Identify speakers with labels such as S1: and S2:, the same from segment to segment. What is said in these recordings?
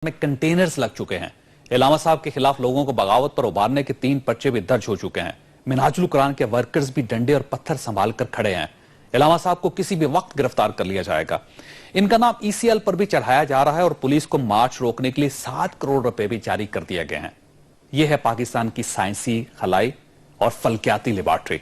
S1: میں کنٹینرز لگ چکے ہیں۔ علامہ صاحب کے خلاف لوگوں کو بغاوت پر ابھارنے کے 3 پرچے بھی درج ہو چکے ہیں۔ منہاج القرآن کے ورکرز بھی ڈنڈے اور پتھر سنبھال کر کھڑے ہیں۔ علامہ صاحب کو کسی بھی وقت گرفتار کر لیا جائے گا۔ ان کا نام ECL پر بھی چڑھایا جا رہا ہے اور پولیس کو مارچ روکنے کے لیے 7 کروڑ روپے بھی جاری کر دیے گئے ہیں۔ یہ ہے پاکستان کی سائنسی، خلائی اور فلکیاتی لیبارٹری،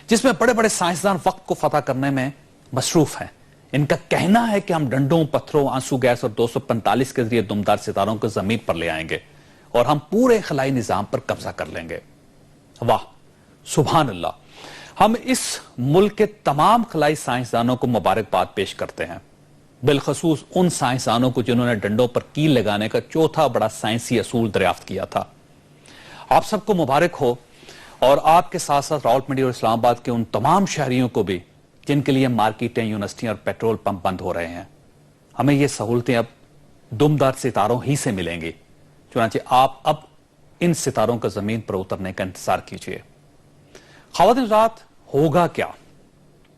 S1: جس میں بڑے بڑے سائنسدان وقت کو فتح کرنے میں مصروف ہیں۔ ان کا کہنا ہے کہ ہم ڈنڈوں، پتھروں، آنسو گیس اور 245 کے ذریعے دمدار ستاروں کو زمین پر لے آئیں گے اور ہم پورے خلائی نظام پر قبضہ کر لیں گے۔ واہ، سبحان اللہ! ہم اس ملک کے تمام خلائی سائنسدانوں کو مبارکباد پیش کرتے ہیں، بالخصوص ان سائنسدانوں کو جنہوں نے ڈنڈوں پر کیل لگانے کا چوتھا بڑا سائنسی اصول دریافت کیا تھا۔ آپ سب کو مبارک ہو، اور آپ کے ساتھ ساتھ راولپنڈی اور اسلام آباد کے ان تمام شہریوں کو بھی جن کے لیے مارکیٹیں، یونیورسٹیاں اور پیٹرول پمپ بند ہو رہے ہیں۔ ہمیں یہ سہولتیں اب دمدار ستاروں ہی سے ملیں گی، چنانچہ آپ اب ان ستاروں کا زمین پر اترنے کا انتظار کیجئے۔ خواتین حضرات، ہوگا کیا؟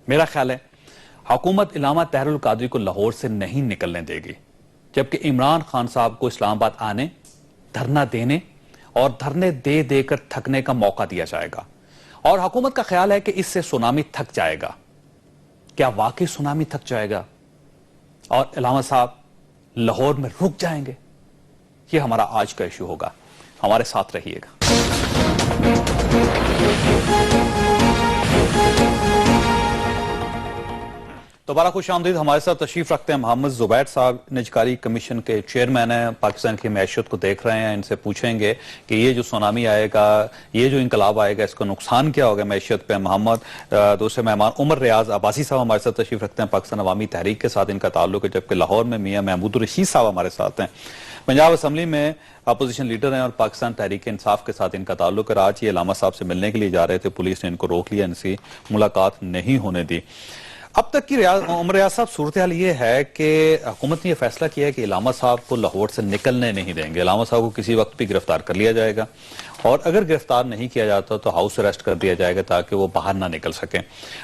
S1: میرا خیال ہے حکومت علامہ طاہر القادری کو لاہور سے نہیں نکلنے دے گی، جبکہ عمران خان صاحب کو اسلام آباد آنے، دھرنا دینے اور دھرنے دے دے کر تھکنے کا موقع دیا جائے گا، اور حکومت کا خیال ہے کہ اس سے سونامی تھک جائے گا۔ کیا واقعی سونامی تھک جائے گا اور علامہ صاحب لاہور میں رک جائیں گے؟ یہ ہمارا آج کا ایشو ہوگا، ہمارے ساتھ رہیے گا۔ دوبارہ خوش آمدید۔ ہمارے ساتھ تشریف رکھتے ہیں محمد زبیر صاحب، نجکاری کمیشن کے چیئرمین ہیں، پاکستان کی معیشت کو دیکھ رہے ہیں۔ ان سے پوچھیں گے کہ یہ جو سونامی آئے گا، یہ جو انقلاب آئے گا، اس کا نقصان کیا ہوگا معیشت پہ۔ محمد دوسرے مہمان عمر ریاض عباسی صاحب ہمارے ساتھ تشریف رکھتے ہیں، پاکستان عوامی تحریک کے ساتھ ان کا تعلق ہے، جبکہ لاہور میں میاں محمود الرشید صاحب ہمارے ساتھ ہیں، پنجاب اسمبلی میں اپوزیشن لیڈر ہیں اور پاکستان تحریک انصاف کے ساتھ ان کا تعلق ہے۔ آج یہ علامہ صاحب سے ملنے کے لیے جا رہے تھے، پولیس نے ان کو روک لیا، ان سے ملاقات نہیں ہونے دی۔ اب تک کی عمر ریاض صاحب صورتحال یہ ہے کہ حکومت نے یہ فیصلہ کیا ہے کہ علامہ صاحب کو لاہور سے نکلنے نہیں دیں گے۔ علامہ صاحب کو کسی وقت بھی گرفتار کر لیا جائے گا، اور اگر گرفتار نہیں کیا جاتا تو ہاؤس اریسٹ کر دیا جائے گا تاکہ وہ باہر نہ نکل سکیں۔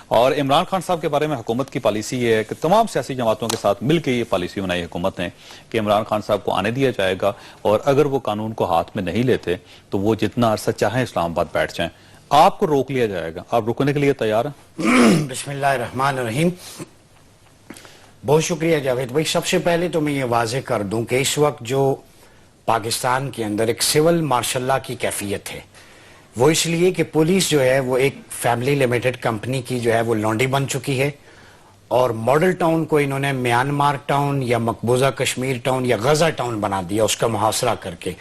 S1: اور عمران خان صاحب کے بارے میں حکومت کی پالیسی یہ ہے کہ تمام سیاسی جماعتوں کے ساتھ مل کے یہ پالیسی بنائی حکومت نے کہ عمران خان صاحب کو آنے دیا جائے گا، اور اگر وہ قانون کو ہاتھ میں نہیں لیتے تو وہ جتنا عرصہ چاہیں اسلام آباد بیٹھ جائیں، آپ کو روک لیا جائے گا۔ آپ رکنے کے لیے تیار ہیں؟
S2: بسم اللہ الرحمن الرحیم۔ بہت شکریہ جاوید بھائی۔ سب سے پہلے تو میں یہ واضح کر دوں کہ اس وقت جو پاکستان کے اندر ایک سول مارشل لا کی کیفیت ہے، وہ اس لیے کہ پولیس جو ہے وہ ایک فیملی لیمیٹڈ کمپنی کی جو ہے وہ لونڈی بن چکی ہے، اور ماڈل ٹاؤن کو انہوں نے میانمار ٹاؤن یا مقبوضہ کشمیر ٹاؤن یا غزہ ٹاؤن بنا دیا اس کا محاصرہ کر کے۔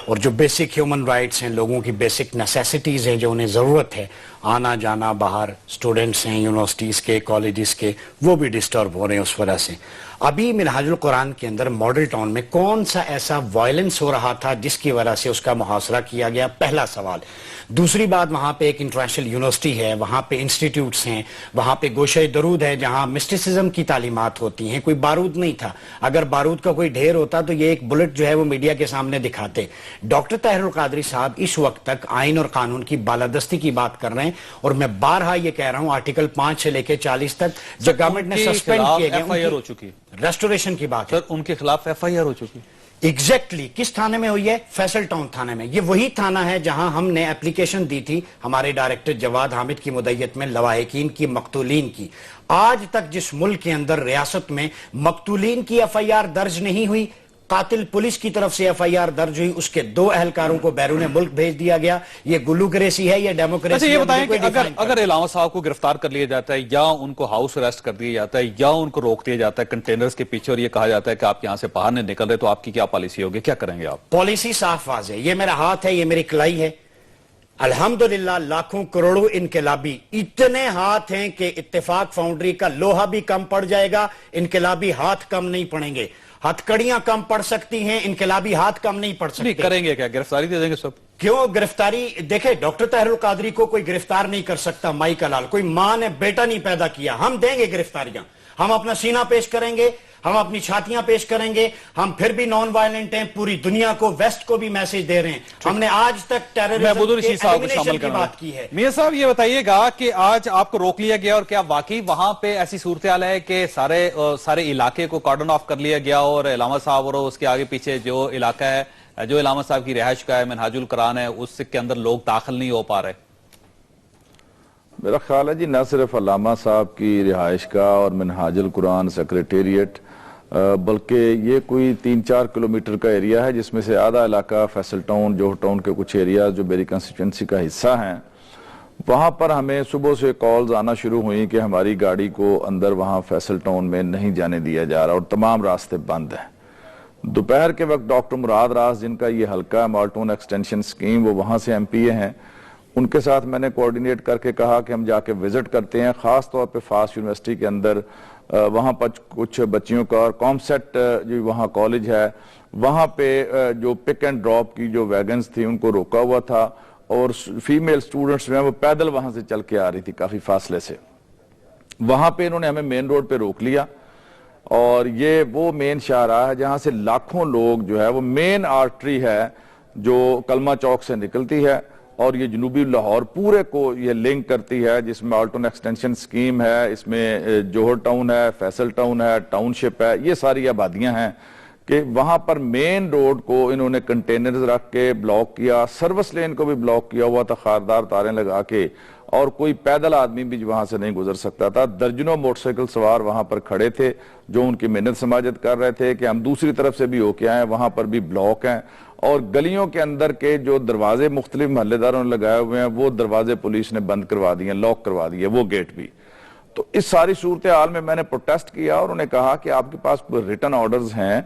S2: اور جو بیسک ہیومن رائٹس ہیں، لوگوں کی بیسک نیسیسٹیز ہیں جو انہیں ضرورت ہے، آنا جانا باہر، سٹوڈنٹس ہیں یونیورسٹیز کے، کالجز کے، وہ بھی ڈسٹرب ہو رہے ہیں اس وجہ سے۔ ابھی منہاج القرآن کے اندر ماڈل ٹاؤن میں کون سا ایسا وائلنس ہو رہا تھا جس کی وجہ سے اس کا محاصرہ کیا گیا؟ پہلا سوال۔ دوسری بات، وہاں پہ ایک انٹرنیشنل یونیورسٹی ہے، وہاں پہ انسٹیٹیوٹس ہیں، وہاں پہ گوشہ درود ہے جہاں مسٹسزم کی تعلیمات ہوتی ہیں۔ کوئی بارود نہیں تھا، اگر بارود کا کوئی ڈھیر ہوتا تو یہ ایک بلٹ جو ہے وہ میڈیا کے سامنے دکھاتے۔ ڈاکٹر طاہر القادری صاحب اس وقت تک آئین اور قانون کی بالادستی کی بات کر رہے ہیں، اور میں بارہا یہ کہہ رہا ہوں آرٹیکل 5 سے لے کے 40 تک جو گورنمنٹ نے سسپینڈ کیے گئے، ریسٹوریشن کی بات ہے،
S1: سر ان کے خلاف FIR ہو چکی۔
S2: ایگزیکٹلی کس تھانے میں ہوئی ہے؟ فیصل ٹاؤن تھانے میں۔ یہ وہی تھانہ ہے جہاں ہم نے اپلیکیشن دی تھی ہمارے ڈائریکٹر جواد حامد کی مدعیت میں لواحقین کی، مقتولین کی۔ آج تک جس ملک کے اندر ریاست میں مقتولین کی FIR درج نہیں ہوئی، قاتل پولیس کی طرف سے FIR درج ہوئی، اس کے 2 اہلکاروں کو بیرون ملک بھیج دیا گیا۔ یہ گلوکریسی ہے یا ڈیموکریسی؟
S1: یہ بتائیں کہ اگر علامہ صاحب کو گرفتار کر لیا جاتا ہے، یا ان کو ہاؤس اریسٹ کر دیا جاتا ہے، یا ان کو روک دیا جاتا ہے کنٹینرز کے پیچھے، اور یہ کہا جاتا ہے کہ آپ یہاں سے باہر نہیں نکل رہے، تو آپ کی کیا پالیسی ہوگی؟ کیا کریں گے آپ؟
S2: پالیسی صاف واضح ہے، یہ میرا ہاتھ ہے، یہ میری کلائی ہے۔ الحمدللہ لاکھوں کروڑوں انقلابی اتنے ہاتھ ہیں کہ اتفاق فاؤنڈری کا لوہا بھی کم پڑ جائے گا، انقلابی ہاتھ کم نہیں پڑیں گے۔ ہتھکڑیاں کم پڑ سکتی ہیں، انقلابی ہاتھ کم نہیں پڑ سکتے۔
S1: کریں گے کیا؟ گرفتاری دے دیں گے سب؟
S2: کیوں گرفتاری؟ دیکھیں ڈاکٹر طاہر القادری کو کوئی گرفتار نہیں کر سکتا، مائی کلال، کوئی ماں نے بیٹا نہیں پیدا کیا۔ ہم دیں گے گرفتاریاں، ہم اپنا سینہ پیش کریں گے، ہم اپنی چھاتیاں پیش کریں گے, ہم پھر بھی نان وائلنٹ ہیں, پوری دنیا کو, ویسٹ کو بھی میسج دے رہے ہیں. ہم نے آج تک ٹیررزم کے ایلیمنیشن کی بات کی ہے.
S1: میاں صاحب یہ بتائیے گا کہ آج آپ کو روک لیا گیا, اور کیا واقعی وہاں پہ ایسی صورتحال ہے کہ سارے علاقے کو کارڈن آف کر لیا گیا, اور علامہ صاحب اور اس کے آگے پیچھے جو علاقہ ہے, جو علامہ صاحب کی رہائش کا ہے, منہاج القرآن ہے, اس کے اندر لوگ داخل نہیں ہو پا رہے؟
S3: میرا خیال ہے جی نہ صرف علامہ صاحب کی رہائش کا اور منہاج القرآن سیکریٹریٹ, بلکہ یہ کوئی 3-4 کلومیٹر کا ایریا ہے جس میں سے آدھا علاقہ فیصل ٹاؤن, جوہر ٹاؤن کے کچھ ایریاز جو میری کنسٹیچوئنسی کا حصہ ہیں, وہاں پر ہمیں صبح سے کالز آنا شروع ہوئیں کہ ہماری گاڑی کو اندر وہاں فیصل ٹاؤن میں نہیں جانے دیا جا رہا اور تمام راستے بند ہیں. دوپہر کے وقت ڈاکٹر مراد راز, جن کا یہ حلقہ ہے مالٹون ایکسٹینشن سکیم, وہ وہاں سے MP ہیں, ان کے ساتھ میں نے کوارڈینیٹ کر کے کہا کہ ہم جا کے وزٹ کرتے ہیں, خاص طور پہ فاسٹ یونیورسٹی کے اندر. وہاں پر کچھ بچیوں کا, اور کامسیٹ جو وہاں کالج ہے, وہاں پہ جو پک اینڈ ڈراپ کی جو ویگنز تھی ان کو روکا ہوا تھا, اور فیمیل سٹوڈنٹس جو ہیں وہ پیدل وہاں سے چل کے آ رہی تھی کافی فاصلے سے. وہاں پہ انہوں نے ہمیں مین روڈ پہ روک لیا, اور یہ وہ مین شاہراہ ہے جہاں سے لاکھوں لوگ جو ہے, وہ مین آرٹری ہے جو کلمہ چوک سے نکلتی ہے, اور یہ جنوبی لاہور پورے کو یہ لنک کرتی ہے, جس میں مالٹون ایکسٹینشن سکیم ہے, اس میں جوہر ٹاؤن ہے, فیصل ٹاؤن ہے, ٹاؤن شپ ہے, یہ ساری آبادیاں ہیں. کہ وہاں پر مین روڈ کو انہوں نے کنٹینرز رکھ کے بلاک کیا, سروس لین کو بھی بلاک کیا ہوا تھا خاردار تاریں لگا کے, اور کوئی پیدل آدمی بھی وہاں سے نہیں گزر سکتا تھا. درجنوں موٹر سائیکل سوار وہاں پر کھڑے تھے جو ان کی محنت سماجت کر رہے تھے کہ ہم دوسری طرف سے بھی ہو کے آئیں, وہاں پر بھی بلاک ہیں, اور گلیوں کے اندر کے جو دروازے مختلف محلے داروں نے لگائے ہوئے ہیں وہ دروازے پولیس نے بند کروا دیے, لاک کروا دیے وہ گیٹ بھی. تو اس ساری صورتحال میں نے پروٹیسٹ کیا, اور انہوں نے کہا کہ آپ کے پاس کوئی ریٹن آرڈرز ہیں,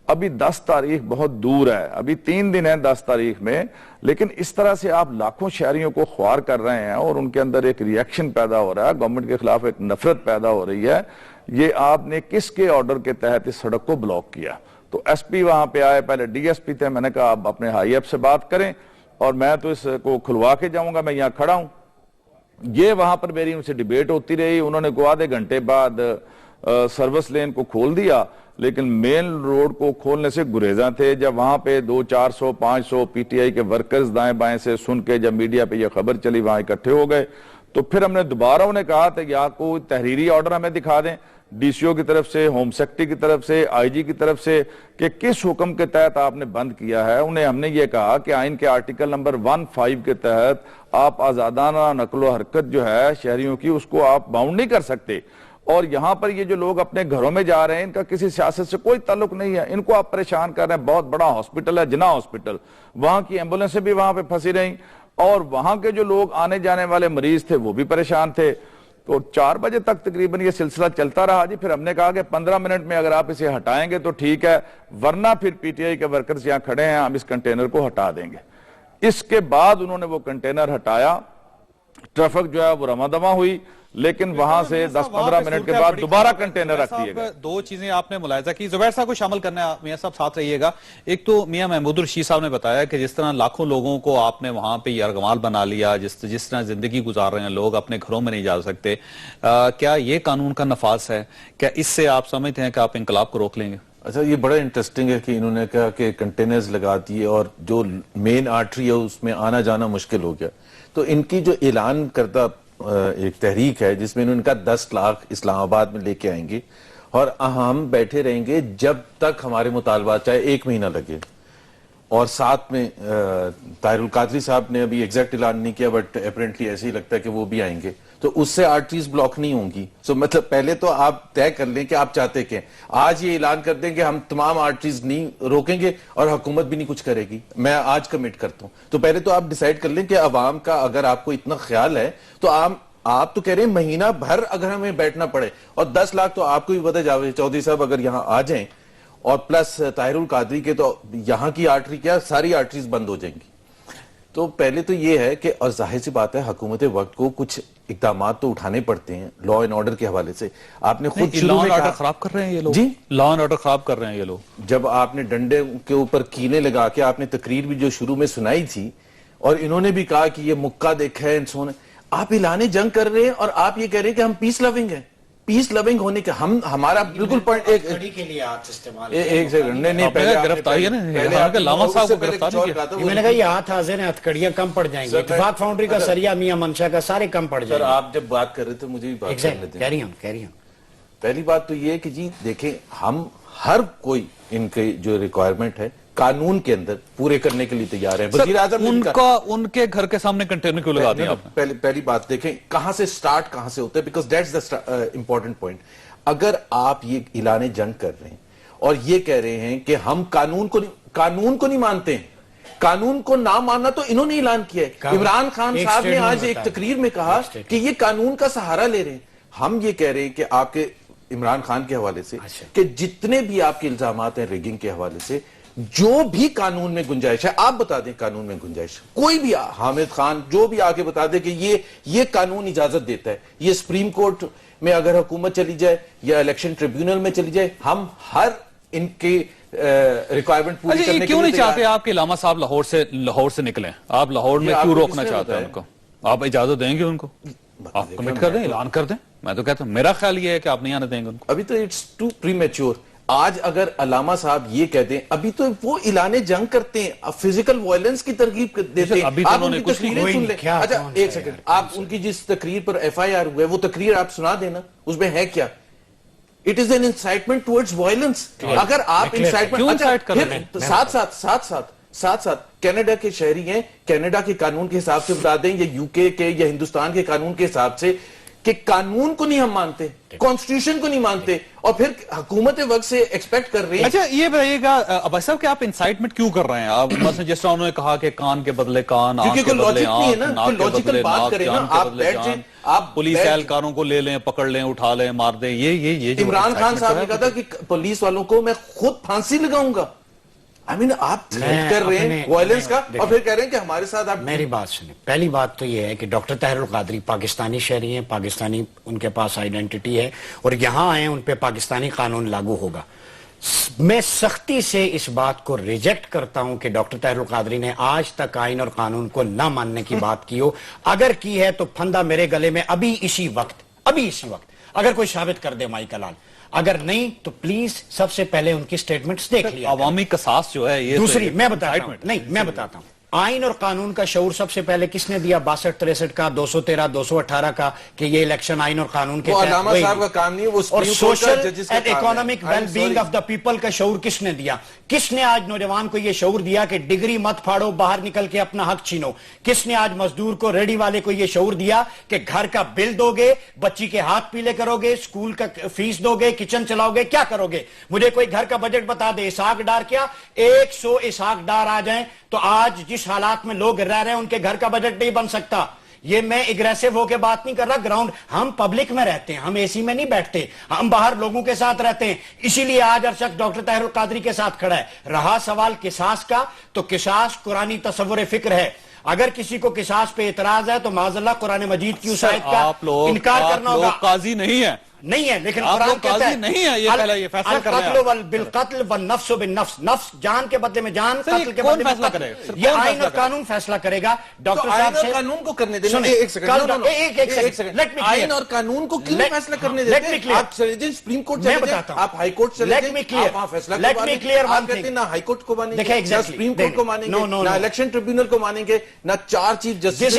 S3: ابھی 10 تاریخ بہت دور ہے, ابھی 3 دن ہیں 10 تاریخ میں, لیکن اس طرح سے آپ لاکھوں شہریوں کو خوار کر رہے ہیں, اور ان کے اندر ایک ریئیکشن پیدا ہو رہا ہے, گورنمنٹ کے خلاف ایک نفرت پیدا ہو رہی ہے. یہ آپ نے کس کے آرڈر کے تحت اس سڑک کو بلاک کیا؟ تو SP وہاں پہ آئے, پہلے DSP تھے, میں نے کہا آپ اپنے ہائی ایپ سے بات کریں, اور میں تو اس کو کھلوا کے جاؤں گا, میں یہاں کھڑا ہوں. یہ وہاں پر میری ان سے ڈیبیٹ ہوتی رہی, انہوں نے کو آدھے گھنٹے بعد سروس لین کو کھول دیا, لیکن مین روڈ کو کھولنے سے گریزاں تھے. جب وہاں پہ 200-400-500 PTI کے ورکرز دائیں بائیں سے سن کے جب میڈیا پہ یہ خبر چلی وہاں اکٹھے ہو گئے, تو پھر ہم نے دوبارہ انہیں کہا تھا کہ آپ کو تحریری آرڈر ہمیں دکھا دیں, DCO کی طرف سے, ہوم سیکرٹری کی طرف سے, IG کی طرف سے, کہ کس حکم کے تحت آپ نے بند کیا ہے. انہیں ہم نے یہ کہا کہ آئین کے آرٹیکل نمبر 15 کے تحت آپ آزادانہ نقل و حرکت جو ہے شہریوں کی, اس کو آپ باؤنڈ نہیں کر سکتے, اور یہاں پر یہ جو لوگ اپنے گھروں میں جا رہے ہیں ان کا کسی سیاست سے کوئی تعلق نہیں ہے, ان کو آپ پریشان کر رہے ہیں. بہت بڑا ہاسپٹل ہے جناح ہاسپٹل, وہاں کی ایمبولینسیں بھی وہاں پہ پھنسی رہیں, اور وہاں کے جو لوگ آنے جانے والے مریض تھے وہ بھی پریشان تھے. تو 4 بجے تک تقریباً یہ سلسلہ چلتا رہا جی. پھر ہم نے کہا کہ 15 منٹ میں اگر آپ اسے ہٹائیں گے تو ٹھیک ہے, ورنہ پھر PTI کے ورکرز یہاں کھڑے ہیں, ہم اس کنٹینر کو ہٹا دیں گے. اس کے بعد انہوں نے وہ کنٹینر ہٹایا, ٹریفک جو ہے وہ رواں دواں ہوئی, لیکن وہاں سے 10-15 منٹ کے بعد دوبارہ کنٹینر رکھ دیے گئے.
S1: 2 چیزیں آپ نے ملاحظہ کی, زبیر صاحب کو شامل کرنا ہے, میاں صاحب ساتھ رہیے گا. ایک تو میاں محمود الرشید صاحب نے بتایا کہ جس طرح لاکھوں لوگوں کو آپ نے وہاں پہ یرغمال بنا لیا, جس طرح زندگی گزار رہے ہیں لوگ, اپنے گھروں میں نہیں جا سکتے, کیا یہ قانون کا نفاذ ہے؟ کیا اس سے آپ سمجھتے ہیں کہ آپ انقلاب کو روک لیں گے؟
S4: اچھا, یہ بڑا انٹرسٹنگ ہے کہ انہوں نے کہا کہ کنٹینرز لگا دیے اور جو مین آرٹری ہے اس میں آنا جانا مشکل ہو گیا. تو ان کی جو اعلان کردہ ایک تحریک ہے جس میں انہوں نے کہا 10 لاکھ اسلام آباد میں لے کے آئیں گے, اور ہم بیٹھے رہیں گے جب تک ہمارے مطالبات, چاہے 1 مہینہ لگے. اور ساتھ میں طاہر القادری صاحب نے ابھی ایگزیکٹ اعلان نہیں کیا, بٹ اپیرنٹلی ایسے ہی لگتا ہے کہ وہ بھی آئیں گے, تو اس سے آرٹریز بلاک نہیں ہوں گی. سو مطلب پہلے تو آپ طے کر لیں کہ آپ چاہتے کیا. آج یہ اعلان کر دیں کہ ہم تمام آرٹریز نہیں روکیں گے اور حکومت بھی نہیں کچھ کرے گی, میں آج کمٹ کرتا ہوں. تو پہلے تو آپ ڈیسائیڈ کر لیں کہ عوام کا اگر آپ کو اتنا خیال ہے تو آپ تو کہہ رہے ہیں مہینہ بھر اگر ہمیں بیٹھنا پڑے, اور 10 لاکھ تو آپ کو بھی پتہ, جاوید چودھری صاحب اگر یہاں آ جائیں, اور پلس طاہر القادری کے, تو یہاں کی آرٹری کیا ساری آرٹریز بند ہو جائیں گی. تو پہلے تو یہ ہے کہ, اور ظاہر سی بات ہے حکومت وقت کو کچھ اقدامات تو اٹھانے پڑتے ہیں لا اینڈ آرڈر کے حوالے سے. آپ نے خود
S1: لا اینڈ آرڈر خراب کر رہے ہیں یہ لوگ, جی لا اینڈ آرڈر خراب کر رہے ہیں یہ لوگ.
S4: جب آپ نے ڈنڈے کے اوپر کینے لگا کے آپ نے تقریر بھی جو شروع میں سنائی تھی, اور انہوں نے بھی کہا کہ یہ مکہ دیکھا ہے, آپ اعلان جنگ کر رہے ہیں اور آپ یہ کہہ رہے ہیں کہ ہم پیس لونگ ہیں. پیس لونگ ہونے کے ہمارا بالکل پوائنٹ
S2: ہتھکڑی کے لیے ہاتھ استعمال
S4: ایک سیکنڈ نہیں
S1: پہلے گرفتاری ہے نا علامہ صاحب کو گرفتاری
S2: میں نے کہا یہ ہاتھ حاضر ہیں ہتھکڑیاں کم پڑ جائیں گی اتفاق فاؤنڈری کا سریا میاں منشا کا سارے کم پڑ جائیں
S4: سر
S2: گے
S4: آپ جب بات کر رہے تھے مجھے بھی بات کرنے دیں
S2: کہہ رہی ہوں
S4: پہلی بات تو یہ ہے کہ جی دیکھیں ہم ہر کوئی ان کے جو ریکوائرمنٹ ہے قانون کے اندر پورے کرنے کے لیے تیار ہیں وزیر اعظم
S1: ان کے گھر کے سامنے کنٹینر کیوں لگا دیا آپ نے
S4: پہلی بات دیکھیں کہاں سے سٹارٹ کہاں سے ہوتا ہے because that's the important point اگر آپ یہ اعلان جنگ کر رہے ہیں اور یہ کہہ رہے ہیں کہ ہم قانون کو نہیں مانتے ہیں قانون کو نہ ماننا تو انہوں نے اعلان کیا ہے عمران خان صاحب نے آج ایک تقریر میں کہا کہ یہ قانون کا سہارا لے رہے ہیں ہم یہ کہہ رہے ہیں کہ آپ کے عمران خان کے حوالے سے کہ جتنے بھی آپ کے الزامات ہیں ریگنگ کے حوالے سے جو بھی قانون میں گنجائش ہے آپ بتا دیں قانون میں گنجائش کوئی بھی حامد خان جو بھی آگے بتا دے کہ یہ قانون اجازت دیتا ہے یہ سپریم کورٹ میں اگر حکومت چلی جائے یا الیکشن ٹریبیونل میں چلی جائے ہم ہر ان کے ریکوائرمنٹ پوری کرنے کے لیے
S1: کیوں نہیں چاہتے آپ کہ علامہ صاحب لاہور سے نکلیں آپ لاہور میں کیوں روکنا چاہتے ہیں ان کو آپ اجازت دیں گے ان کو آپ کمٹ کر دیں اعلان کر دیں میں تو کہتا ہوں میرا خیال یہ ہے کہ آپ نہیں آنے دیں گے ان کو
S4: ابھی تو اٹس ٹو پری میچور آج اگر علامہ صاحب یہ کہہ دیں ابھی تو وہ اعلان جنگ کرتے ہیں فزیکل وائلنس کی ترغیب دیتے ہیں آپ ان کی تقریریں سن لیں اچھا ایک سیکنڈ آپ ان کی جس تقریر پر ایف آئی آر ہوئے وہ تقریر آپ سنا دینا اس میں ہے کیا it is an incitement towards violence اگر آپ انسائٹمنٹ ساتھ کینیڈا کے شہری ہیں کینیڈا کے قانون کے حساب سے بتا دیں یا یو کے یا ہندوستان کے قانون کے حساب سے کہ قانون کو نہیں ہم مانتے کانسٹیٹیوشن کو نہیں مانتے اور پھر حکومت وقت سے ایکسپیکٹ کر رہے ہیں
S1: اچھا یہ بتائیے گا عباس صاحب کہ آپ انسائٹمنٹ کیوں کر رہے ہیں آپ مثلا جس طرح انہوں نے کہا کہ کان کے بدلے کان آنکھ کے بدلے آنکھ ناک کے بدلے ناک جان کے بدلے جان آپ پولیس اہلکاروں کو لے لیں پکڑ لیں اٹھا لیں مار دیں یہ
S4: عمران خان صاحب نے کہا تھا کہ پولیس والوں کو میں خود پھانسی لگاؤں گا آپ تھریٹ کر رہے ہیں وائلنس کا اور پھر کہہ رہے ہیں کہ ہمارے ساتھ آپ
S2: میری بات سنیں پہلی بات تو یہ ہے کہ ڈاکٹر طاہر القادری پاکستانی شہری ہیں پاکستانی ان کے پاس آئیڈینٹی ہے اور یہاں آئے ان پہ پاکستانی قانون لاگو ہوگا میں سختی سے اس بات کو ریجیکٹ کرتا ہوں کہ ڈاکٹر طاہر القادری نے آج تک آئین اور قانون کو نہ ماننے کی بات کی ہو اگر کی ہے تو پھندا میرے گلے میں ابھی اسی وقت اگر کوئی ثابت کر دے مائی کلال اگر نہیں تو پلیز سب سے پہلے ان کی سٹیٹمنٹس دیکھ لیا
S1: عوامی قصاص جو ہے یہ
S2: دوسری میں بتاتا ہوں آئین اور قانون کا شعور سب سے پہلے کس نے دیا 62-63 کا 213 218 کا کہ یہ الیکشن آئین اور قانون کے
S4: تحت علامہ صاحب کا کام نہیں وہ
S2: اور social and economic well being of the people کا شعور کس نے دیا کس نے آج نوجوان کو یہ شعور دیا کہ ڈگری مت پھاڑو باہر نکل کے اپنا حق چھینو کس نے آج مزدور کو ریڈی والے کو یہ شعور دیا کہ گھر کا بل دو گے بچی کے ہاتھ پیلے کرو گے اسکول کا فیس دو گے کچن چلاؤ گے کیا کرو گے مجھے کوئی گھر کا بجٹ بتا دے اسحاق ڈار کیا 100 اسحاق ڈار آ جائیں تو آج جس حالات میں لوگ رہ رہے ہیں ان کے گھر کا بجٹ نہیں بن سکتا یہ میں اگریسو ہو کے بات نہیں کر رہا گراؤنڈ ہم پبلک میں رہتے ہیں ہم اے سی میں نہیں بیٹھتے ہم باہر لوگوں کے ساتھ رہتے ہیں اسی لیے آج ہر شخص ڈاکٹر طاہر القادری کے ساتھ کھڑا ہے رہا سوال قصاص کا تو قصاص قرآنی تصور فکر ہے اگر کسی کو قصاص پہ اعتراض ہے تو معاذ اللہ قرآن مجید کی اس آیت کا انکار کرنا ہوگا
S1: قاضی نہیں ہے
S2: نہیں ہے لیکن قرآن کہتا ہے
S1: نہیں ہے یہ پہلا یہ فیصلہ کر رہے
S2: ہیں بالقتل والنفس بالنفس نفس جان کے بدلے میں جان قتل کے بدلے میں قتل یہ آئین اور قانون فیصلہ کرے گا ڈاکٹر صاحب سے
S4: قانون کو کرنے دیں ایک سیکنڈ آئین اور قانون کو کیوں فیصلہ کرنے دیتے ہیں آپ سپریم کورٹ چلے جائیں آپ ہائی کورٹ چلے جائیں آپ وہاں فیصلہ آپ کہتے ہیں نہ ہائی کورٹ کو مانیں گے نہ سپریم کورٹ کو مانیں گے نہ الیکشن ٹریبیونل کو مانیں گے نہ 4 چیف جسٹس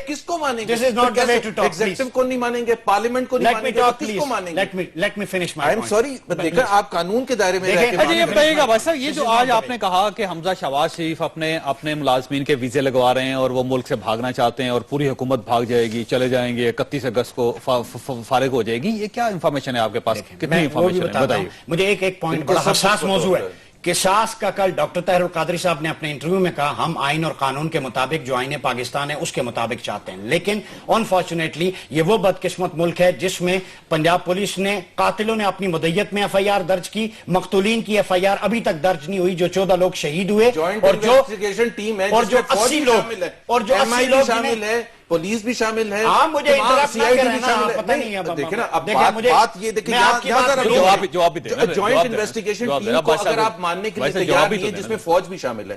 S4: کس کو مانیں گے ایگزیکٹو کو نہیں مانیں گے پارلیمنٹ کو نہیں مانیں گے کس کو مانیں گے
S2: Let me finish my point.
S4: sorry دیکھیں آپ قانون کے دائرے میں
S1: یہ بتائیے گا بھائی صاحب یہ جو آج آپ نے کہا کہ حمزہ شہباز شریف اپنے ملازمین کے ویزے لگوا رہے ہیں اور وہ ملک سے بھاگنا چاہتے ہیں اور پوری حکومت بھاگ جائے گی چلے جائیں گے 31 اگست کو فارغ ہو جائے گی یہ کیا انفارمیشن ہے آپ کے پاس کتنی انفارمیشن ہے بتائیے
S2: مجھے ایک پوائنٹ بڑا حساس موضوع ہے قصاص کا کل ڈاکٹر طاہر القادری صاحب نے اپنے انٹرویو میں کہا ہم آئین اور قانون کے مطابق جو آئین پاکستان ہے اس کے مطابق چاہتے ہیں لیکن انفارچونیٹلی یہ وہ بدقسمت ملک ہے جس میں پنجاب پولیس نے قاتلوں نے اپنی مدیت میں ایف آئی آر درج کی مقتولین کی ایف آئی آر ابھی تک درج نہیں ہوئی جو 14 لوگ شہید ہوئے اور جو 80 لوگ
S4: شامل ہے پولیس بھی شامل ہے
S2: مجھے پتہ نہیں ہے
S4: دیکھیں نا اب بات یہ دیکھیں جوائنٹ انویسٹیگیشن ٹیم کو اگر آپ ماننے کے لیے تیار نہیں ہے جس میں فوج بھی شامل ہے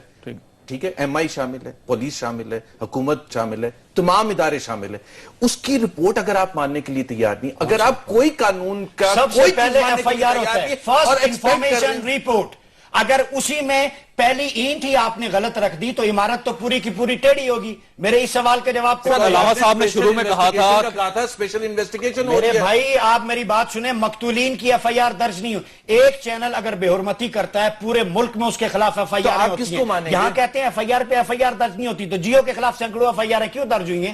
S4: ٹھیک ہے، ایم آئی شامل ہے، پولیس شامل ہے، حکومت شامل ہے، تمام ادارے شامل ہیں، اس کی رپورٹ اگر آپ ماننے کے لیے تیار نہیں، اگر آپ کوئی قانون کا
S2: سب سے
S4: کوئی
S2: پہلے
S4: چیز ماننے
S2: ایف
S4: کے لیے
S2: آئی آر
S4: تیار
S2: ہوتا ہے،
S4: نہیں
S2: فرسٹ
S4: اور ایکسپیکٹ کر رہے
S2: انفارمیشن
S4: ہیں،
S2: رپورٹ، اگر اسی میں پہلی اینٹ ہی آپ نے غلط رکھ دی تو عمارت تو پوری کی پوری ٹیڑھی ہوگی. میرے اس سوال کے جواب
S1: سر، علامہ صاحب نے شروع میں کہا تھا
S4: اسپیشل انویسٹیگیشن ہو
S2: میرے
S4: رہی ہے.
S2: بھائی آپ میری بات سنیں، مقتولین کی ایف آئی آر درج نہیں ہو. ایک چینل اگر بے حرمتی کرتا ہے پورے ملک میں اس کے خلاف ایف آئی
S4: تو
S2: آر
S4: آپ
S2: ہوتی
S4: کس
S2: ہیں.
S4: کو مانیں گے؟
S2: یہاں کہتے ہیں ایف آئی آر پہ ایف آئی آر درج نہیں ہوتی، تو جیو کے خلاف سینکڑوں ایف آئی آر کیوں درج ہوئی ہیں؟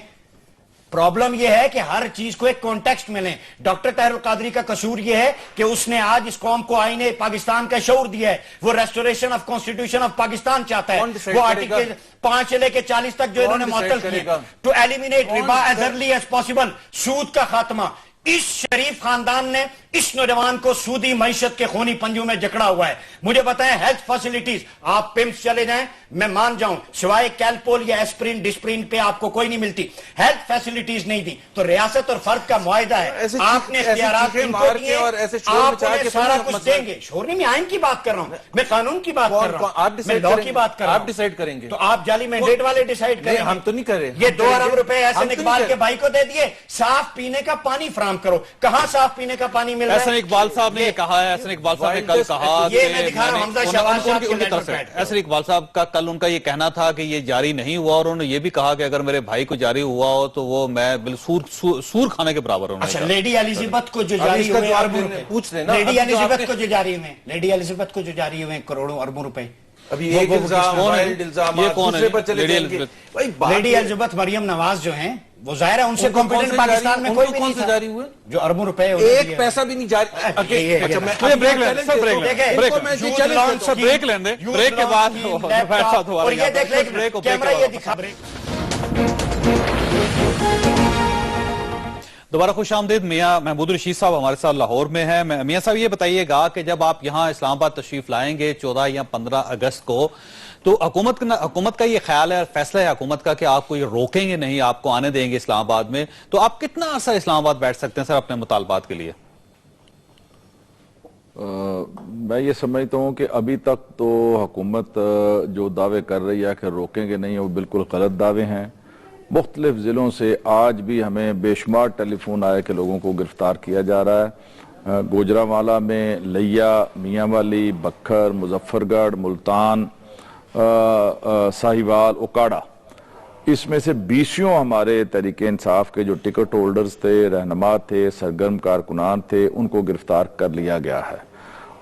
S2: پرابلم یہ ہے کہ ہر چیز کو ایک کانٹیکسٹ میں لیں. ڈاکٹر طاہر القادری کا قصور یہ ہے کہ اس نے آج اس قوم کو آئین پاکستان کا شعور دیا ہے. وہ restoration of constitution of Pakistan چاہتا ہے.
S4: کون decide
S2: وہ
S4: کرے گا؟
S2: آرٹیکل 5 سے لے کے 40 تک جو انہوں نے
S4: decide
S2: معطل
S4: کرے
S2: کیے
S4: گا؟
S2: ٹو ایلیمینیٹ
S4: کون
S2: ربا as
S4: decide-
S2: early as possible, سود کا خاتمہ. اس شریف خاندان نے اس نوجوان کو سودی معیشت کے خونی پنجوں میں جکڑا ہوا ہے. مجھے بتائیں ہیلتھ فیسلٹیز، آپ پمپس چلے جائیں، میں مان جاؤں سوائے کیلپول یا ایسپرین ڈسپرین پہ آپ کو کوئی نہیں ملتی. ہیلتھ فیسلٹیز نہیں دی تو ریاست اور فرد کا معاہدہ ہے.
S4: ایسے
S2: آپ نے
S4: ایسے
S2: اختیارات
S4: چیخیں
S2: ان کو
S4: مار کے
S2: دیے،
S4: اور ایسے شور
S2: آپ
S4: مچا
S2: انہیں
S4: کے
S2: سارا
S4: تم
S2: کچھ
S4: مسئلہ-
S2: دیں گے. شور نہیں، میں آئین کی بات کر رہا ہوں، میں قانون کی بات کر رہا
S4: آپ
S2: ہوں، میں
S4: decide
S2: لاء
S4: کریں
S2: کی
S4: گے؟
S2: بات کر رہا ہوں.
S4: آپ decide کریں گے؟
S2: تو آپ جعلی مینڈیٹ والے ڈیسائیڈ کریں.
S4: ہم تو نہیں کر رہے.
S2: یہ
S4: ہم
S2: 2
S4: کریں
S2: ارب
S4: گے.
S2: روپے
S4: ہم
S2: احسن
S4: تو نہیں
S2: اقبال
S4: کر
S2: کے
S4: رہے.
S2: بھائی کو دے دیے، صاف پینے کا پانی فراہم کرو. کہاں صاف پینے کا پانی مل رہا ہے؟
S1: احسن اقبال صاحب نے یہ کہا ہے، احسن اقبال صاحب نے کل کہا
S2: یہ میں دکھا رہا ہوں حمزہ شہباز صاحب کے
S1: ان کی طرف سے
S2: لیٹر پیڈ.
S1: احسن اقبال صاحب کا کل ان کا یہ کہنا تھا کہ یہ جاری نہیں ہوا، اور انہوں نے یہ بھی کہا کہ اگر میرے بھائی کو جاری ہوا ہو تو وہ میں سور کھانے کے برابر ہوں.
S2: اچھا، لیڈی ایلزبتھ کو جو
S4: ابھی
S2: جاری
S4: اس کا
S2: ہوئے
S4: جواب
S2: اربوں
S4: دینے-
S2: روپے،
S4: پوچھ رہے نا،
S2: لیڈی
S4: ابھی جو آپ
S2: ایلزبتھ
S4: نے-
S2: کو جو جاری ہوئے، لیڈی ایلزبتھ کو جو جاری ہوئے کروڑوں اربوں روپے.
S4: ابھی ایک الزام،
S1: کون ہے؟
S4: وائلڈ الزامات،
S1: یہ کون ہے؟
S4: دوسرے پر چلے
S1: لیڈی
S4: جائیں گے.
S1: ایلزبتھ؟
S4: بھائی بات
S2: لیڈی
S4: یہ-
S2: ایلزبتھ مریم نواز جو ہیں وہ ظاہر ہے ان سے
S4: ان کو کون
S2: کمپیٹنٹ
S4: سے
S2: پاکستان
S4: جاری-
S2: میں
S4: ان
S2: کوئی
S4: کو
S2: بھی
S4: کون
S2: نہیں
S4: سے
S2: تھا
S4: جاری ہوئے؟
S2: جو اربوں روپے انہوں نے
S4: ایک
S2: دیے.
S4: پیسہ بھی نہیں جاری.
S2: یہ
S1: بریک لیں سر، بریک لیں
S2: دیکھیں،
S1: بریک لیں سر، بریک لیں دیں، بریک کے بعد
S2: اور یہ دیکھ لیں
S1: بریک کو
S2: کیمرہ یہ دکھا.
S1: دوبارہ خوش آمدید. میاں محمود رشید صاحب ہمارے ساتھ لاہور میں ہیں. میاں صاحب یہ بتائیے گا کہ جب آپ یہاں اسلام آباد تشریف لائیں گے 14 یا 15 اگست کو، تو حکومت کا یہ خیال ہے، فیصلہ ہے حکومت کا کہ آپ کو یہ روکیں گے نہیں، آپ کو آنے دیں گے اسلام آباد میں، تو آپ کتنا عرصہ اسلام آباد بیٹھ سکتے ہیں سر اپنے مطالبات کے لیے؟
S3: میں یہ سمجھتا ہوں کہ ابھی تک تو حکومت جو دعوے کر رہی ہے کہ روکیں گے نہیں، وہ بالکل غلط دعوے ہیں. مختلف ضلعوں سے آج بھی ہمیں بے شمار ٹیلی فون آئے کہ لوگوں کو گرفتار کیا جا رہا ہے. گوجرانوالہ میں، لیا، میاں والی، بکھر، مظفر گڑھ، ملتان، ساہیوال، اوکاڑا، اس میں سے 20 ہمارے تحریک انصاف کے جو ٹکٹ ہولڈرز تھے، رہنما تھے، سرگرم کارکنان تھے، ان کو گرفتار کر لیا گیا ہے،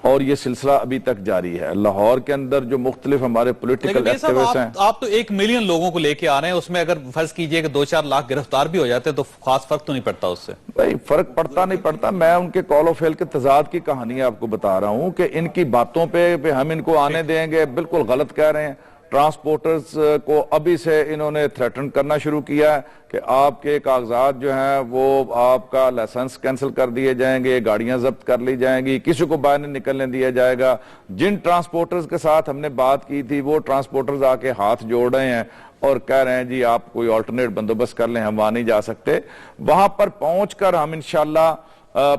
S3: اور یہ سلسلہ ابھی تک جاری ہے. لاہور کے اندر جو مختلف ہمارے پولیٹیکل ایکٹیوسٹ ہیں،
S1: آپ تو 1 ملین لوگوں کو لے کے آ رہے ہیں، اس میں اگر فرض کیجئے کہ 2-4 لاکھ گرفتار بھی ہو جاتے ہیں تو خاص فرق تو نہیں پڑتا اس سے؟
S3: بھائی فرق پڑتا نہیں پڑتا. میں ان کے کال و فعل کے تضاد کی کہانی آپ کو بتا رہا ہوں کہ ان کی باتوں پہ ہم ان کو آنے دیں گے، بالکل غلط کہہ رہے ہیں. ٹرانسپورٹرز کو ابھی سے انہوں نے تھریٹن کرنا شروع کیا ہے کہ آپ کے کاغذات جو ہیں وہ آپ کا لائسنس کینسل کر دیے جائیں گے، گاڑیاں ضبط کر لی جائیں گی، کسی کو باہر نہیں نکلنے دیا جائے گا. جن ٹرانسپورٹرز کے ساتھ ہم نے بات کی تھی وہ ٹرانسپورٹرز آ کے ہاتھ جوڑ رہے ہیں اور کہہ رہے ہیں جی آپ کوئی آلٹرنیٹ بندوبست کر لیں، ہم وہاں نہیں جا سکتے. وہاں پر پہنچ کر ہم انشاءاللہ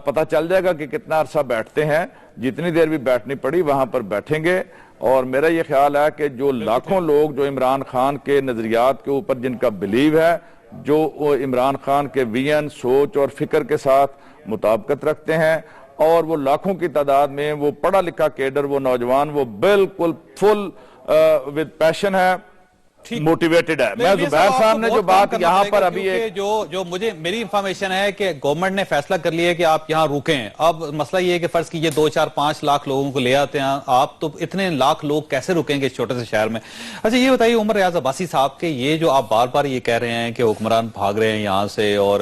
S3: پتہ چل جائے گا کہ کتنا عرصہ بیٹھتے ہیں. جتنی دیر بھی بیٹھنی پڑی وہاں پر بیٹھیں گے. اور میرا یہ خیال ہے کہ جو لاکھوں لوگ جو عمران خان کے نظریات کے اوپر جن کا بلیو ہے، جو عمران خان کے ویژن، سوچ اور فکر کے ساتھ مطابقت رکھتے ہیں، اور وہ لاکھوں کی تعداد میں وہ پڑھا لکھا کیڈر، وہ نوجوان، وہ بالکل فل ود پیشن ہے، موٹیویٹڈ ہے. میں زبیر صاحب نے جو بات یہاں پر ابھی
S1: جو میری انفارمیشن ہے کہ گورنمنٹ نے فیصلہ کر لیا ہے کہ آپ یہاں رکیں. اب مسئلہ یہ ہے کہ فرض کیجئے 2-4-5 لاکھ لوگوں کو لے آتے ہیں آپ، تو اتنے لاکھ لوگ کیسے رکیں گے اس چھوٹے سے شہر میں؟ اچھا یہ بتائیے عمر ریاض عباسی صاحب کہ یہ جو آپ بار بار یہ کہہ رہے ہیں کہ حکمران بھاگ رہے ہیں یہاں سے اور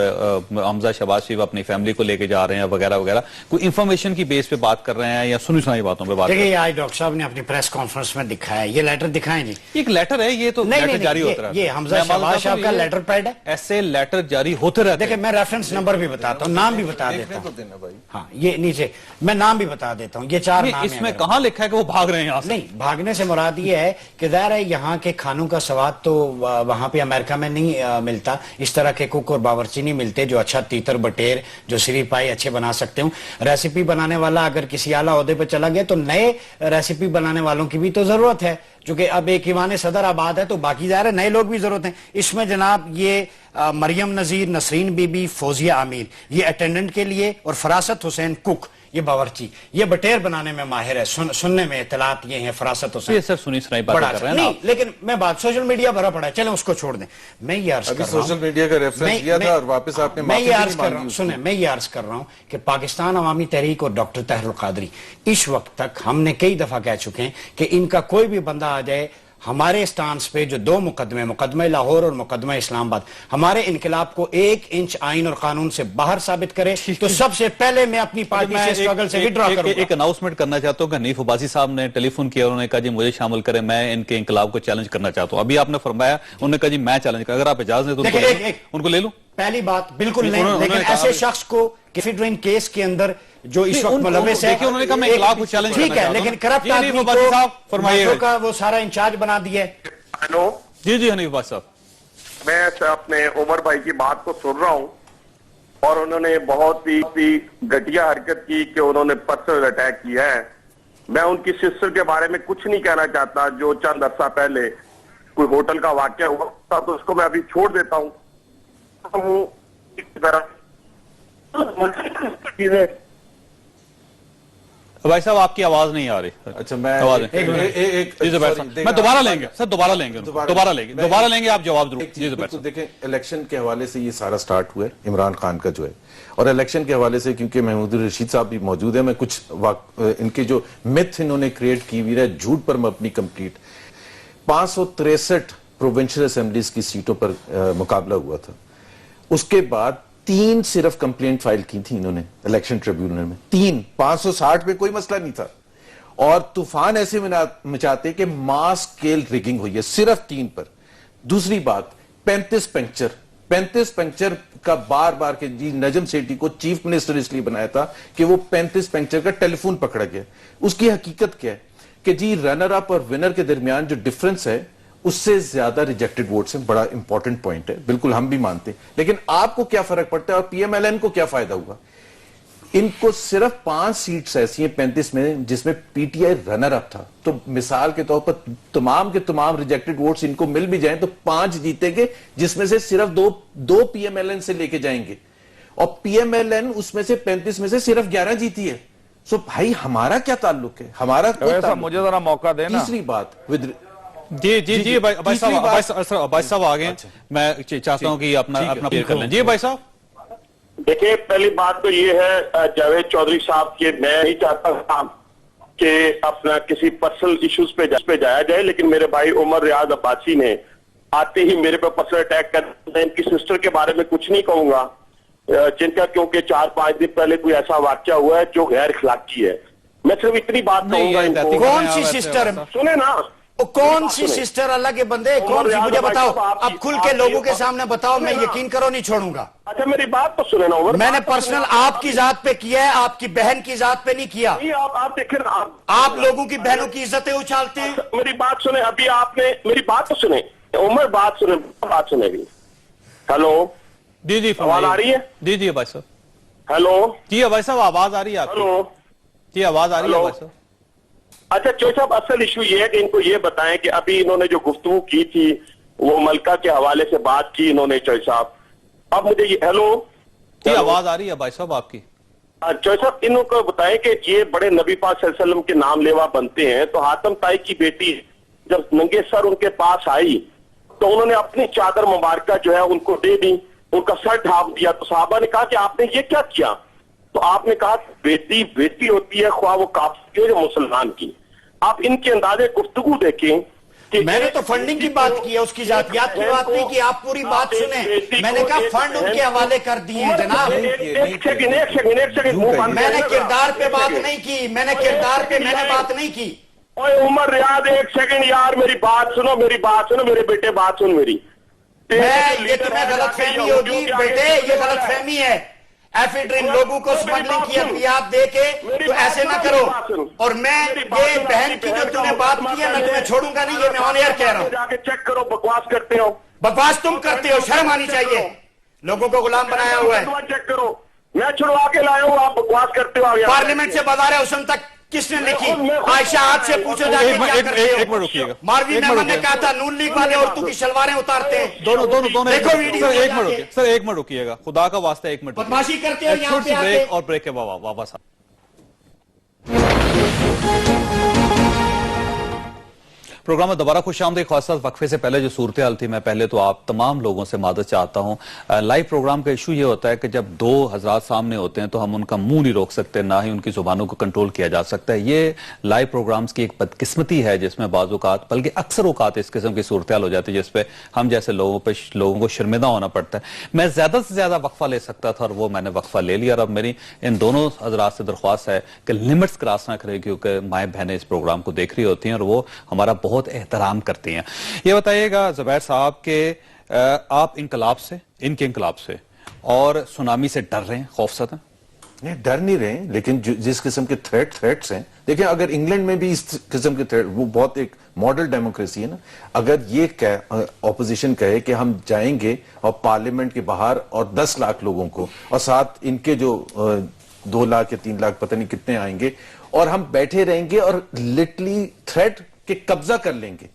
S1: حمزہ شہباز شریف اپنی فیملی کو لے کے جا رہے ہیں وغیرہ وغیرہ، کوئی انفارمیشن کی بیس پہ بات کر رہے ہیں یا سنی سنائی باتوں پہ بات کر رہے ہیں؟
S2: دیکھیں آج ڈاکٹر صاحب نے اپنی پریس کانفرنس میں دکھایا، یہ لیٹر دکھائیں جی.
S1: ایک لیٹر ہے، یہ تو لیٹر جاری ہوتا رہتا ہے.
S2: یہ حمزہ شہباز صاحب کا لیٹر پیڈ ہے.
S1: ایسے لیٹر جاری ہوتے رہتے ہیں.
S2: دیکھیں میں ریفرنس نمبر بھی بتاتا ہوں، نام بھی بتا دیتا ہوں. ہاں یہ نیچے میں نام بھی بتا دیتا ہوں، یہ 4 نام ہیں.
S1: اس میں کہاں لکھا ہے کہ وہ بھاگ رہے ہیں یہاں سے؟
S2: نہیں، بھاگنے سے مراد یہ ہے کہ ظاہر ہے یہاں کے کھانوں کا سواد تو وہاں پہ امریکہ میں نہیں ملتا. اس طرح کے کوک اور باورچی نہیں ملتے جو اچھا تیتر بٹیر جو سری پائی اچھے بنا سکتے ہوں. ریسیپی بنانے والا اگر کسی اعلیٰ عہدے پہ چلا گیا تو نئے ریسیپی بنانے والوں کی بھی تو ضرورت ہے چونکہ اب ایک ایوان صدر آباد ہے تو باقی ظاہر ہے نئے لوگ بھی ضرورت ہیں. اس میں جناب یہ مریم نذیر، نسرین بی بی، فوزیہ عامر یہ اٹینڈنٹ کے لیے، اور فراست حسین کک یہ باورچی، یہ بٹیر بنانے میں ماہر ہے. سننے میں اطلاعات یہ ہیں فراست حسین
S1: یہ سر سنی سنائی باتیں کر رہے ہیں
S2: نہیں، لیکن میں بات سوشل میڈیا بھرا پڑا ہے، چلیں اس کو چھوڑ دیں. میں یہ عرض کر رہا ہوں
S4: سوشل میڈیا کا ریفرنس دیا تھا اور واپس آپ نے
S2: میں
S4: معافی
S2: یہ
S4: بھی
S2: عرض
S4: نہیں
S2: کر رہا ہوں،
S4: مانگی.
S2: سنیں میں یہ عرض کر رہا ہوں کہ پاکستان عوامی تحریک اور ڈاکٹر طاہر القادری اس وقت تک ہم نے کئی دفعہ کہہ چکے ہیں کہ ان کا کوئی بھی بندہ آ جائے ہمارے اسٹانس پہ جو دو مقدمہ لاہور اور مقدمہ اسلام آباد، ہمارے انقلاب کو 1 انچ آئین اور قانون سے باہر ثابت کرے تو سب سے پہلے میں اپنی پارٹی سے اسٹرگل سے وڈرا کروں گا.
S1: ایک اناؤنسمنٹ کرنا چاہتا ہوں کہ حنیف عباسی صاحب نے ٹیلی فون کیا، انہوں نے کہا جی مجھے شامل کریں، میں ان کے انقلاب کو چیلنج کرنا چاہتا ہوں. ابھی آپ نے فرمایا انہوں نے کہا جی میں چیلنج کروں، اگر آپ اجازت دیں تو ان کو لے لوں.
S2: پہلی بات بالکل نہیں، لیکن ایسے شخص کو کیفیڈرین کیس کے اندر جو اس وقت ملوث ہے،
S1: انہوں نے کہا میں انقلاب کو چیلنج کرنا
S2: ٹھیک ہے،
S1: چاہتا ہوں.
S2: لیکن کرپٹ آدمی کو میٹرو کا وہ سارا انچارج بنا دیا ہے.
S5: ہیلو
S1: جی حنیف عباسی صاحب،
S5: میں اپنے عمر بھائی کی بات کو سن رہا ہوں اور انہوں نے بہت ہی گھٹیا حرکت کی کہ انہوں نے پرسنل اٹیک کیا ہے. میں ان کی سسٹر کے بارے میں کچھ نہیں کہنا چاہتا. جو چند عرصہ پہلے کوئی ہوٹل کا واقعہ ہوا تھا تو اس کو میں ابھی چھوڑ دیتا ہوں.
S1: بھائی صاحب آپ کی آواز نہیں آ رہی.
S4: اچھا
S1: میں دوبارہ لیں گے سر، دوبارہ لیں گے آپ جواب ضرور.
S4: دیکھیں الیکشن کے حوالے سے یہ سارا سٹارٹ ہوا ہے عمران خان کا جو ہے، اور الیکشن کے حوالے سے کیونکہ محمود الرشید صاحب بھی موجود ہیں، میں کچھ ان کے جو متھ انہوں نے کریٹ کی ہوئی ہے جھوٹ پر مبنی کمپلیٹ 563 پروونشل اسمبلیز کی سیٹوں پر مقابلہ ہوا تھا. اس کے بعد 3 صرف کمپلینٹ فائل کی تھی انہوں نے الیکشن ٹریبیونل میں، 3 560 میں کوئی مسئلہ نہیں تھا، اور طوفان ایسے مچاتے کہ ماس سکیل ریگنگ ہوئی ہے صرف 3 پر. دوسری بات 35 پنکچر کا بار بار کہ جی نجم سیٹھی کو چیف منسٹر اس لیے بنایا تھا کہ وہ 35 پنکچر کا ٹیلی فون پکڑا گیا. اس کی حقیقت کیا ہے کہ جی رنر اپ اور ونر کے درمیان جو ڈفرنس ہے اس سے زیادہ ریجیکٹڈ ووٹس ہیں. بڑا امپورٹنٹ پوائنٹ ہے، بالکل ہم بھی مانتے ہیں، لیکن آپ کو کیا فرق پڑتا ہے اور پی ایم ایل این کو کیا فائدہ ہوگا؟ ان کو صرف 5 سیٹس ایسی ہیں 35 میں جس میں P T I runner up تھا. تو مثال کے طور پر تمام کے تمام ریجیکٹڈ ووٹس ان کو مل بھی جائیں تو 5 جیتے گے، جس میں سے صرف دو پی ایم ایل این سے لے کے جائیں گے، اور پی ایم ایل این اس میں سے 35 میں سے صرف 11 جیتی ہے. سو بھائی ہمارا کیا تعلق ہے؟ ہمارا
S3: مجھے ذرا موقع دینا.
S4: تیسری بات
S1: جی بھائی صاحب آگے میں چاہتا ہوں کہ اپنا کلیئر کر لیں. جی بھائی صاحب
S5: دیکھیں، پہلی بات تو یہ ہے جاوید چودھری صاحب کہ میں نہیں چاہتا تھا کہ اپنا کسی پرسنل ایشوز پہ جایا جائے، لیکن میرے بھائی عمر ریاض عباسی نے آتے ہی میرے پہ پرسنل اٹیک کر دیا. ان کی سسٹر کے بارے میں کچھ نہیں کہوں گا جن کا، کیونکہ 4-5 دن پہلے کوئی ایسا واقعہ ہوا ہے جو غیر اخلاقی ہے. میں صرف اتنی بات کہوں گا ان کو.
S2: کون سی سسٹر؟
S5: سنیں نا،
S2: کون سی سسٹر؟ اللہ کے بندے کون سی؟ مجھے بتاؤ، اب کھل کے لوگوں کے سامنے بتاؤ، میں یقین کرو نہیں چھوڑوں گا.
S5: اچھا میری بات تو سنیں نا عمر.
S2: میں نے پرسنل آپ کی ذات پہ کیا ہے، آپ کی بہن کی ذات پہ نہیں کیا.
S5: آپ دیکھیں نا،
S2: آپ لوگوں کی بہنوں کی عزتیں اچھالتے ہیں.
S5: میری بات سنیں، ابھی آپ نے میری بات تو سنیں عمر، بات سنیں بھی. ہیلو
S1: جی
S5: آواز آ رہی ہے؟
S1: جی بھائی صاحب.
S5: ہیلو
S1: جی بھائی صاحب آواز آ رہی ہے آپ کی؟
S5: ہیلو
S1: جی آواز آ رہی ہے بھائی صاحب.
S5: اچھا چوہدری صاحب، اصل ایشو یہ ہے کہ ان کو یہ بتائیں کہ ابھی انہوں نے جو گفتگو کی تھی وہ ملکہ کے حوالے سے بات کی انہوں نے چوہدری صاحب. اب مجھے یہ ہیلو
S1: جی آواز آ رہی ہے بھائی صاحب آپ کی.
S5: چوہدری صاحب انہوں کو بتائیں کہ یہ بڑے نبی پاک صلی اللہ علیہ وسلم کے نام لیوا بنتے ہیں، تو حاتم طائی کی بیٹی جب ننگے سر ان کے پاس آئی تو انہوں نے اپنی چادر مبارکہ جو ہے ان کو دے دی، ان کا سر ڈھانپ دیا. تو صحابہ نے کہا کہ آپ نے یہ کیا کیا؟ تو آپ نے کہا بیٹی ہوتی ہے خواہ وہ کافر کی یا مسلمان کی. آپ ان کے اندازے گفتگو دیکھیں.
S2: میں نے تو فنڈنگ کی بات کی ہے، اس کی ذاتیات کی بات نہیں کی. آپ پوری بات سنیں. میں نے کہا فنڈ ان کے حوالے کر دیے ہیں جناب.
S5: ایک سیکنڈ
S2: میں نے کردار پہ بات نہیں کی، میں نے بات نہیں کی.
S5: اوے عمر ریاض ایک سیکنڈ یار، میری بات سنو میرے بیٹے بات سن میری.
S2: یہ تمہیں غلط فہمی ہوگی بیٹے، یہ غلط فہمی ہے. ایفیڈرین لوگوں کو سمگلنگ کی ادویات دے کے تو ایسے نہ کرو. اور میں یہ بہن کی جو تم نے بات کی ہے میں تمہیں چھوڑوں گا نہیں، یہ میں آن ایئر کہہ رہا ہوں.
S5: جا کے چیک کرو، بکواس کرتے ہو.
S2: بکواس تم کرتے ہو، شرم آنی چاہیے. لوگوں کو غلام بنایا ہوا ہے.
S5: چیک کرو، میں چھڑوا کے لایا ہوں، آپ بکواس کرتے ہو.
S2: پارلیمنٹ سے بازار حسن تک کس نے لکھی؟ عائشہ آپ سے پوچھو جا کے کیا کرتے ہو؟
S1: ایک منٹ رکیے گا.
S2: ماروی محمد نے کہا تھا نون لیگ والے عورتوں کی شلواریں اتارتے ہیں.
S1: دونوں
S2: دیکھو ویڈیو
S1: سر ایک منٹ رکیے, سر ایک منٹ رکیے گا, خدا کا واسطہ ایک منٹ.
S2: بدماشی کرتے ہو یہاں پہ آ کے.
S1: بریک اور بریک کے واپس. پروگرام میں دوبارہ خوش آمدید. خاص وقفے سے پہلے جو صورتحال تھی, میں پہلے تو آپ تمام لوگوں سے معذرت چاہتا ہوں. لائیو پروگرام کا ایشو یہ ہوتا ہے کہ جب دو حضرات سامنے ہوتے ہیں تو ہم ان کا منہ نہیں روک سکتے, نہ ہی ان کی زبانوں کو کنٹرول کیا جا سکتا ہے. یہ لائیو پروگرامز کی ایک بدقسمتی ہے جس میں بعض اوقات, بلکہ اکثر اوقات اس قسم کی صورتحال ہو جاتی ہے جس پہ ہم جیسے لوگوں کو شرمندہ ہونا پڑتا ہے. میں زیادہ سے زیادہ وقفہ لے سکتا تھا اور وہ میں نے وقفہ لے لیا, اور اب میری ان دونوں حضرات سے درخواست ہے کہ لمٹس کراس نہ کریں, کیونکہ مائیں بہنیں اس پروگرام کو دیکھ رہی ہوتی ہیں اور وہ ہمارا بہت احترام کرتی ہیں. یہ بتائیے گا زبیر صاحب کہ آپ انقلاب سے, ان کے انقلاب سے اور سونامی سے ڈر رہے ہیں, خوفزدہ ہیں؟
S4: نہیں, ڈر نہیں رہے, لیکن جس قسم کے تھریٹس ہیں, دیکھیں اگر انگلینڈ میں بھی اس قسم کے تھریٹ, وہ بہت ایک ماڈل ڈیموکریسی ہے نا, اگر یہ اپوزیشن کہے کہ ہم جائیں گے اور پارلیمنٹ کے باہر اور 10 لاکھ لوگوں کو اور ساتھ ان کے جو 2 لاکھ یا 3 لاکھ پتہ نہیں کتنے آئیں گے, اور ہم بیٹھے رہیں گے اور لٹرلی تھریٹ کہ قبضہ کر لیں گے,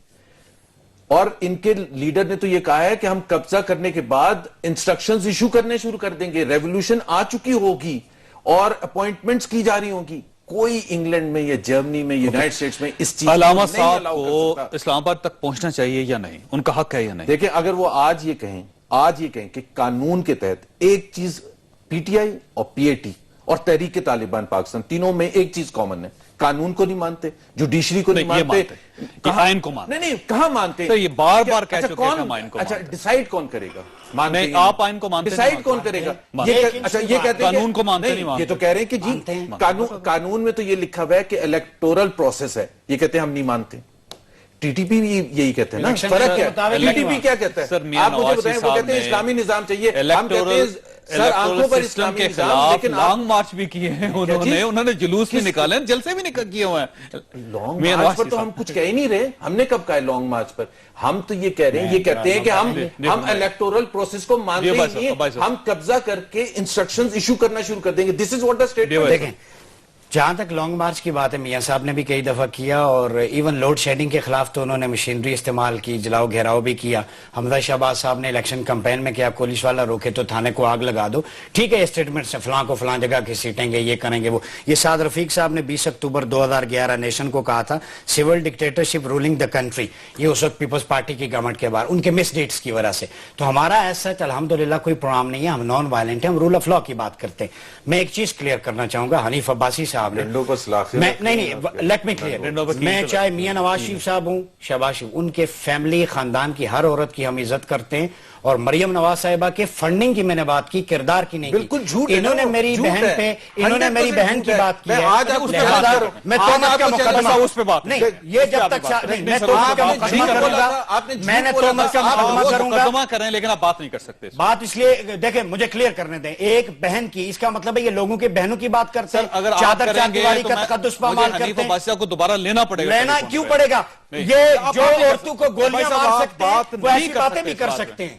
S4: اور ان کے لیڈر نے تو یہ کہا ہے کہ ہم قبضہ کرنے کے بعد انسٹرکشنز ایشو کرنے شروع کر دیں گے, ریولوشن آ چکی ہوگی اور اپوائنٹمنٹس کی جا رہی ہوں گی. کوئی انگلینڈ میں یا جرمنی میں یونائٹڈ اسٹیٹس میں اس چیز
S1: علامہ صاحب کو اسلام آباد تک پہنچنا چاہیے یا نہیں, ان کا حق ہے یا نہیں؟
S4: دیکھیں, اگر وہ آج یہ کہیں کہ قانون کے تحت ایک چیز پی ٹی آئی اور پی اے ٹی اور تحریک طالبان پاکستان تینوں میں ایک چیز کامن ہے, قانون کو نہیں مانتے, جوڈیشری کو نہیں مانتے,
S1: آئین کو مانتے.
S4: نہیں کہاں مانتے
S1: تو یہ بار بار کہہ چکے ہیں ہم آئین کو مانتے.
S4: اچھا ڈیسائیڈ کون کرے گا؟
S1: نہیں, آپ آئین کو مانتے,
S4: ڈیسائیڈ کون کرے گا؟ اچھا یہ کہتے ہیں
S1: قانون کو مانتے نہیں,
S4: یہ تو کہہ رہے ہیں کہ جی قانون میں تو یہ لکھا ہوا ہے کہ الیکٹورل پروسیس ہے, یہ کہتے ہیں ہم نہیں مانتے. ٹی ٹی پی بھی یہی کہتے ہیں نا, فرق کیا ہے؟ ٹی ٹی پی کیا کہتا ہے؟ آپ مجھے بتائیں, وہ کہتے ہیں اسلامی نظام چاہیے, ہم کہتے ہیں سر آنکھوں پر اسلام کے خلاف,
S1: لیکن لانگ مارچ بھی کیے ہیں انہوں نے جلوس بھی نکالے ہیں, جلسے بھی کیے ہوئے ہیں.
S4: لانگ مارچ پر تو ہم کچھ کہہ ہی نہیں رہے, ہم نے کب کہا ہے لانگ مارچ پر؟ ہم تو یہ کہہ رہے ہیں, یہ کہتے ہیں کہ ہم الیکٹورل پروسیس کو مانتے ہی نہیں, ہم قبضہ کر کے انسٹرکشنز ایشو کرنا شروع کر دیں گے. دس از واٹ دا اسٹیٹمنٹ.
S2: دیکھیں, جہاں تک لانگ مارچ کی بات ہے, میاں صاحب نے بھی کئی دفعہ کیا, اور ایون لوڈ شیڈنگ کے خلاف تو انہوں نے مشینری استعمال کی, جلاؤ گھیراؤ بھی کیا. حمزہ شہباز صاحب نے الیکشن کمپین میں کیا, پولیس والا روکے تو تھانے کو آگ لگا دو. ٹھیک ہے, اسٹیٹمنٹ سے فلاں کو فلاں جگہ کی سیٹیں گے, یہ کریں گے وہ. یہ سعد رفیق صاحب نے 20 اکتوبر 2011 نیشن کو کہا تھا civil dictatorship ruling the country, یہ اس وقت پیپلز پارٹی کی گورنمنٹ کے بعد ان کے مس ڈیٹس کی وجہ سے. تو ہمارا ایسا الحمدللہ کوئی پروگرام نہیں ہے, ہم نان وائلنٹ ہیں, ہم رول آف لا کی بات کرتے ہیں. میں ایک چیز کلیئر کرنا چاہوں گا, حنیف عباسی صاحب نے نہیں, لیٹ می کلیئر, میں چاہے میاں نواز شریف صاحب ہوں, شہباز شریف, ان کے فیملی خاندان کی ہر عورت کی ہم عزت کرتے ہیں, اور مریم نواز صاحبہ کے فنڈنگ کی میں نے بات کی, کردار کی نہیں.
S4: بالکل جھوٹ ہے,
S2: انہوں نے میری بہن پہ, انہوں نے میری بہن کی بات کی ہے. میں تہمت کا مقدمہ اس پہ بات نہیں, یہ جب تک میں تہمت کا مقدمہ کروں گا, میں نے تہمت کا مقدمہ کروں گا,
S1: مقدمہ کریں, لیکن آپ بات نہیں کر سکتے.
S2: بات اس لیے دیکھیں, مجھے کلیئر کرنے دیں. ایک بہن کی, اس کا مطلب ہے یہ لوگوں کے بہنوں کی بات کرتے ہیں,
S1: اگر
S2: چادر چاندیواری کا تقدس پامال کرتے ہیں.
S1: کو دوبارہ لینا پڑے گا.
S2: لینا کیوں پڑے گا؟ یہ جو عورتوں کو گولیاں مار سکتے ہیں وہ ایسی باتیں بھی کر سکتے ہیں.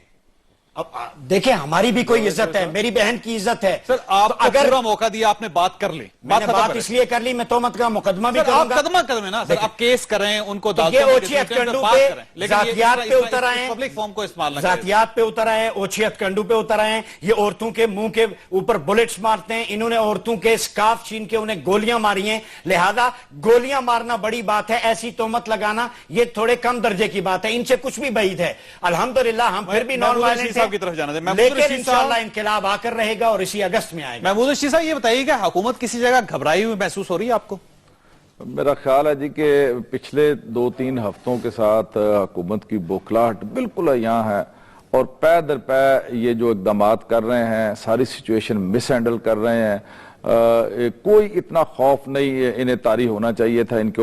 S2: اب دیکھیں, ہماری بھی کوئی عزت ہے, میری بہن کی عزت ہے.
S1: سر آپ اگر پورا موقع دیا, آپ نے بات کر لی,
S2: میں نے بات اس لیے کر لی, میں تہمت کا مقدمہ بھی کروں گا.
S1: مقدمہ کریں نا سر, آپ کیس کریں, ان کو
S2: یہ اوچھی ہتھکنڈوں پہ ذاتیات پہ اتر آئے ہیں,
S1: پبلک فارم کو استعمال نہ کریں.
S2: ذاتیات پہ اتر آئے ہیں, اوچھی ہتھکنڈوں پہ اتر آئے ہیں. یہ عورتوں کے منہ کے اوپر بلٹس مارتے ہیں, انہوں نے عورتوں کے سکارف چھین کے انہیں گولیاں ماری ہیں. لہذا گولیاں مارنا بڑی بات ہے, ایسی تہمت لگانا یہ تھوڑے کم درجے کی بات ہے, ان سے کچھ بھی بعید ہے. الحمدللہ ہم پھر بھی نان وائلنٹ
S1: صاحب کی طرف جانا تھا,
S2: لیکن انشاءاللہ انقلاب آ کر رہے گا, اور اسی اگست میں آئے گا.
S1: محمود رشید صاحب یہ بتائیے کہ حکومت کسی جگہ گھبرائی ہوئی محسوس ہو رہی ہے آپ کو؟
S3: میرا خیال ہے جی کہ پچھلے 2-3 ہفتوں کے ساتھ حکومت کی بوکھلاہٹ بالکل یہاں ہے, اور پے در پے یہ جو اقدامات کر رہے ہیں, ساری سچویشن مس ہینڈل کر رہے ہیں. کوئی اتنا خوف نہیں انہیں طاری ہونا چاہیے تھا ان کے